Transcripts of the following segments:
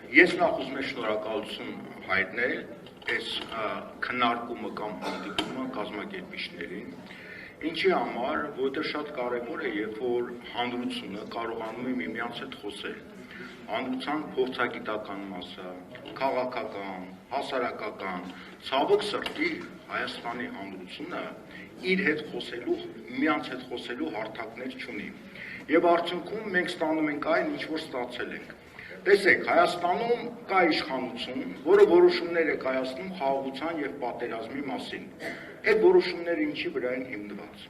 Ես նախ ուզում եմ շնորհակալություն հայտնել այս քննարկումը կամ հանդիպումը կազմակերպիչներին, ինչի համար, որտեղ շատ կարևոր է, երբ որ հանրությունը կարողանում է միմյանց հետ խոսել, հանրության փորձագիտական մասը, քաղաքական, հասարակական, ցավոք սրտի Հայաստանի հանրությունը իր հետ խոսելու, միմյանց հետ խոսելու հարթակներ չունի։ Եվ արդյունքում մենք ստանում ենք այն, ինչ որ ստացել ենք։ Տեսեք, Հայաստանում կա իշխանություն, որը որոշումներ է կայացնում խաղաղության եւ պատերազմի մասին։ Այդ որոշումները ինչի վրա են հիմնված,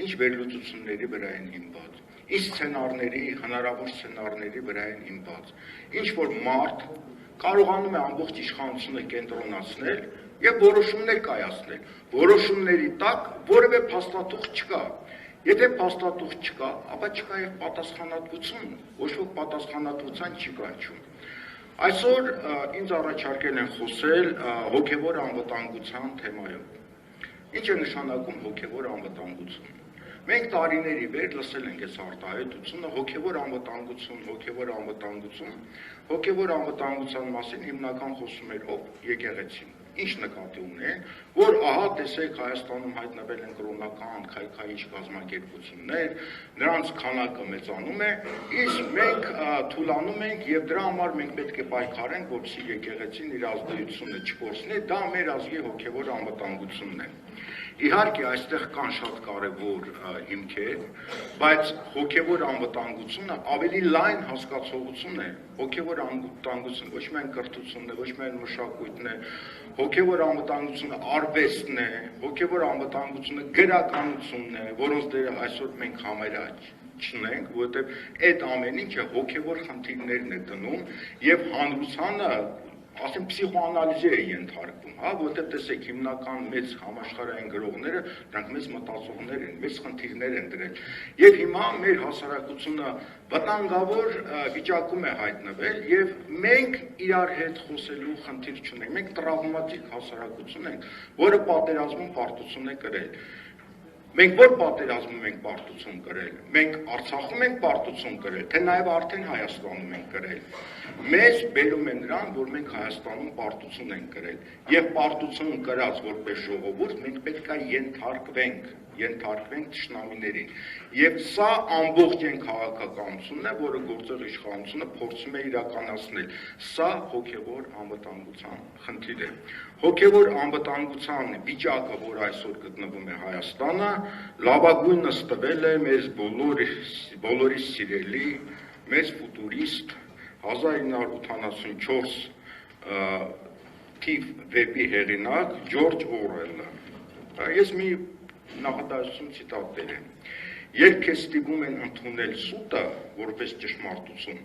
ինչ վերլուծությունների վրա են հիմնված, ինչ սցենարների, հնարավոր սցենարների վրա են հիմնված, ինչ որ մարդ կարողանում է ամբողջ իշխանությունը կենտրոնացնել եւ որոշումներ կայացնել։ Որոշումների տակ որևէ փաստաթուղթ չկա։ Եթե փաստաթուղթ չկա, ապա չկա եւ պատասխանատվություն, ոչ ոք պատասխանատվության չի կանչում։ Այսօր ինձ առաջարկել են խոսել հոգեվոր անվտանգության թեմայով։ Ինչ է նշանակում հոգեվոր անվտանգություն։ Մենք տարիների վեր լսել ենք այս արտահայտությունը հոգեվոր անվտանգություն, հոգեվոր անվտանգության մասին հիմնական խոսում էր ով եկեղեցին։ Ինչ նկատի ունեն, որ ահա տեսեք Հայաստանում հայտնվել են կրոնական քայքայիչ կազմակերպություններ, նրանց քանակը մեծանում է, իսկ մենք թուլանում ենք եւ դրա համար մենք պետք է պայքարենք, որպեսզի եկեղեցին իր ազդեցությունը չկորցնի, դա մեր ազգի հոգեվոր անվտանգությունն է։ Իհարկե այստեղ կան շատ կարևոր հիմքեր, բայց հոգեվոր անվտանգությունը ավելի լայն հասկացողություն է։ Հոգեվոր անվտանգությունը ոչ միայն կրթությունն է, ոչ միայն մշակույթն է, հոգեվոր անվտանգությունը արվեստն է, հոգեվոր անվտանգությունը գրականությունն է, որոնց դերը այսօր մենք համարյա չունենք, որովհետև այդ ամեն ինչը հոգեվոր խնդիրներն է դնում եւ հանրությանը ասեմ պսիխոանալիզի է ենթարկվում, հա, որտեղ տեսեք հիմնական մեծ համաշխարհային գրողները, դրանք մեծ մտածողներ են, մեծ խնդիրներ են դրել։ Եվ հիմա մեր հասարակությունը վտանգավոր վիճակում է հայտնվել եւ մենք իրար հետ խոսելու խնդիր չունենք։ Մենք տրավմատիկ հասարակություն ենք, որը պատերազմում պարտություն է կրել։ Մենք որ պատերազմում ենք պարտություն կրել, մենք Արցախում ենք պարտություն կրել, թե նաև արդեն Հայաստանում ենք կրել։ Մեզ բերում է նրան, որ մենք Հայաստանում պարտություն ենք կրել, եւ պարտություն կրած որպես ժողովուրդ մենք պետք է ենթարկվենք թշնամիներին։ Եվ սա ամբողջ քաղաքականությունն է, որը գործող իշխանությունը փորձում է իրականացնել։ Սա հոգեվոր անվտանգության խնդիր է։ Հոգեվոր անվտանգության վիճակը, որ այսօր գտնվում է Հայաստանը, լավագույնս տվել է մեզ բոլորի սիրելի, մեծ ֆուտուրիստ 1984 թիվ վեպի հեղինակ Ջորջ Օրվելը։ Ես մի նախադասություն ցիտատ բերեմ։ Երբ քեզ ստիպում են ընդունել սուտը որպես ճշմարտություն,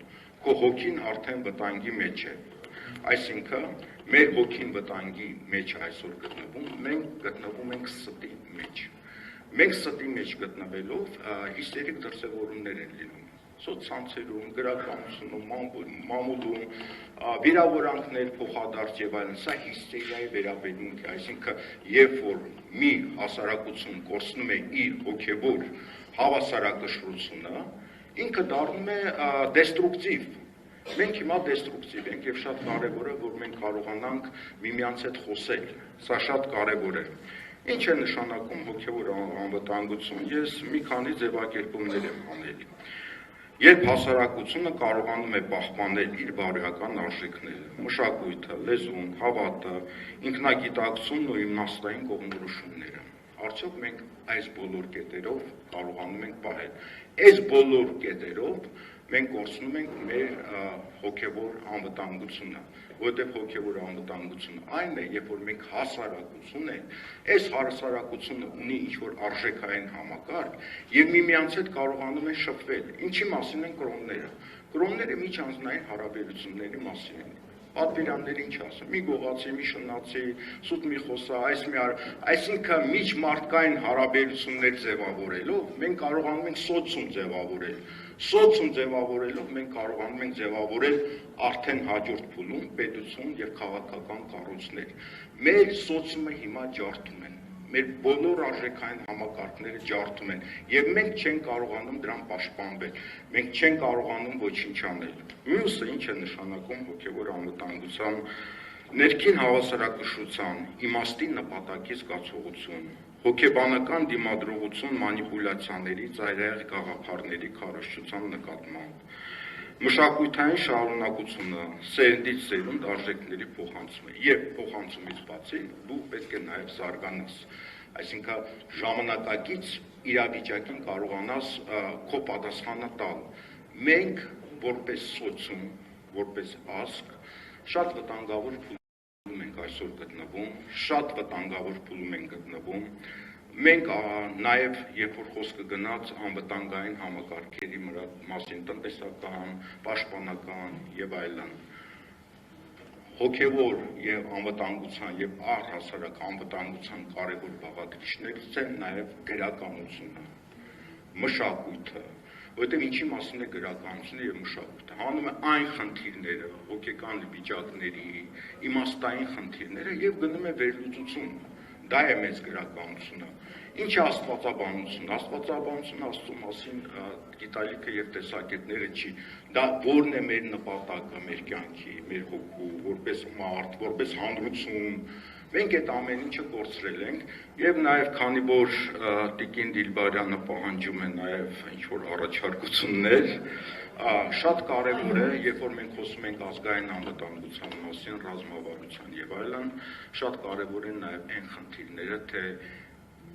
քո հոգին արդեն վտանգի մեջ է։ Այսինքն մեր հոգին վտանգի մեջ այսօր գտնվում, մենք գտնվում ենք ստի մեջ։ Մենք ստի մեջ գտնվելով հիստերիկ դրսևորումներ են լինում սոցցանցերում, գրականությունում, մամուլում, վիրավորանքներ, փոխադարձ եւ այլն, սա հիստերիայի վերաբերմունք է, այսինքն երբ որ մի հասարակություն կորցնում է իր հոգեվոր հավասարակշռությունը, ինքը դառնում է դեստրուկտիվ։ Մենք հիմա դեստրուկտիվ ենք եւ շատ կարեւոր է, որ մենք կարողանանք միմյանց հետ խոսել, սա շատ կարեւոր է։ Ինչ է նշանակում հոգեվոր անվտանգություն, ես մի քանի ձևակերպումներ եմ անել։ Երբ հասարակությունը կարողանում է պահպանել իր բարոյական արժեքները, մշակույթը, լեզուն, հավատը, ինքնագիտակցությունն ու իմաստային կողմնորոշումները, արդյոք մենք այս բոլոր կետերով կարողանում ենք պահել։ Այս բոլոր կետերով մենք կորցնում ենք մեր հոգեվոր անվտանգությունը, որտեղ հոգեվոր անվտանգությունը այն է, երբ որ մենք հասարակություն ենք, այս հասարակությունը ունի ինչ-որ արժեքային համակարգ եւ միմյանց հետ կարողանում է շփվել։ Ինչի մասին են կրոնները։ Կրոնները միջանձնային հարաբերությունների մասին են։ Պատվիրանները ինչ ասում, մի գողացի, մի շնացի, սուտ մի խոսա, այսինքն միջմարտկային հարաբերություններ ձևավորելով մենք կարողանում ենք սոցիում ձևավորել։ Սոցիում ձևավորելով մենք կարողանում ենք ձևավորել արդեն հաջորդ փուլում պետություն եւ քաղաքական կառույցներ։ Մեր սոցիումը հիմա ջարդում են։ մեր բոլոր արժեքային համակարգները ջարդում են եւ մենք չենք կարողանում դրան պաշտպանվել, մենք չենք կարողանում ոչինչ անել։ Մյուսը ինչ է նշանակում հոգեվոր անվտանգության, ներքին հավասարակշռության, իմաստի նպատակի զգացողություն, հոգեբանական դիմադրողություն մանիպուլյացիաների, ծայրահեղ գաղափարների քարոզչության նկատմամբ, մշակութային շարունակությունը, սերնդից սերունդ արժեքների փոխանցումը եւ փոխանցումից բացի դու պետք է նաեւ զարգանաս, այսինքն ժամանակակից իրավիճակին կարողանաս քո պատասխանը տալ։ Մենք որպես սոցիում, որպես ազգ շատ վտանգավոր փուլում ենք այսօր գտնվում, շատ վտանգավոր փուլում ենք գտնվում։ Մենք նաև երբ որ խոսքը գնաց անվտանգային համակարգերի մասին, տնտեսական, պաշտպանական եւ այլն, հոգեվոր եւ անվտանգության եւ առհասարակ անվտանգության կարևոր բաղադրիչներից են նաև գրականությունը, մշակույթը, որտեղ ինչի մասին է գրականությունը եւ մշակույթը, հանում է այն խնդիրները, հոգեկան վիճակների, իմաստային խնդիրները եւ գնում է վերլուծություն։ Դա է մեծ գրականությունը։ Ինչ է աստվածաբանությունը։ Աստվածաբանությունը Աստծո մասին գիտալիքը եւ տեսակետները չի։ Դա որն է մեր նպատակը, մեր կյանքի, մեր հոգու, որպես մարդ, որպես հանրություն։ Մենք այդ ամեն ինչը կորցրել ենք եւ նաեւ քանի որ Տիկին Դիլբարյանը պահանջում է նաեւ ինչ-որ առաջարկություններ, շատ կարևոր է, երբ որ մենք խոսում ենք ազգային անվտանգության մասին, ռազմավարության եւ այլն, շատ կարևոր են նաեւ այն խնդիրները, թե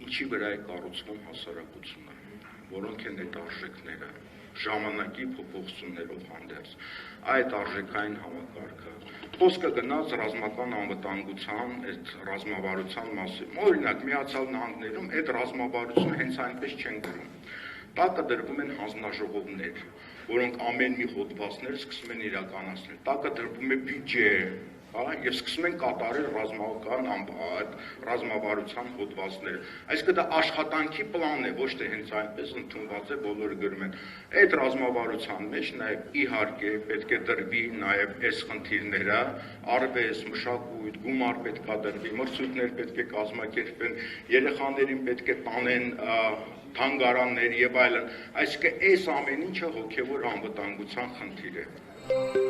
ինչի վրա է կառուցվում հասարակությունը, որոնք են այդ արժեքները, ժամանակի փոփոխություններով հանդերձ, այդ արժեքային համակարգը։ Խոսքը գնաց ռազմական անվտանգության, այդ ռազմավարության մասին։ Օրինակ, Միացյալ Նահանգներում այդ ռազմավարությունը հենց այնպես չեն գրում։ Տակը դրվում են հանձնաժողովներ, որոնք ամեն մի հոդվածներ սկսում են իրականացնել։ Տակը դրվում է բյուջե, եւ սկսում են կատարել ռազմավարության հոդվածները։ Այսինքն դա աշխատանքի պլանն է, ոչ թե հենց այնպես ընդունված է, բոլորը գրում են։ Այդ ռազմավարության մեջ նաեւ իհարկե պետք է դրվի նաեւ այս խնդիրները, արվեստ, մշակույթ, գումար պետք է դրվի, մրցույթներ պետք է կազմակերպվեն, երեխաներին պետք է տանեն թանգարաններ եւ այլն։ Այսինքն այս ամեն ինչը հոգեվոր անվտանգության խնդիր է։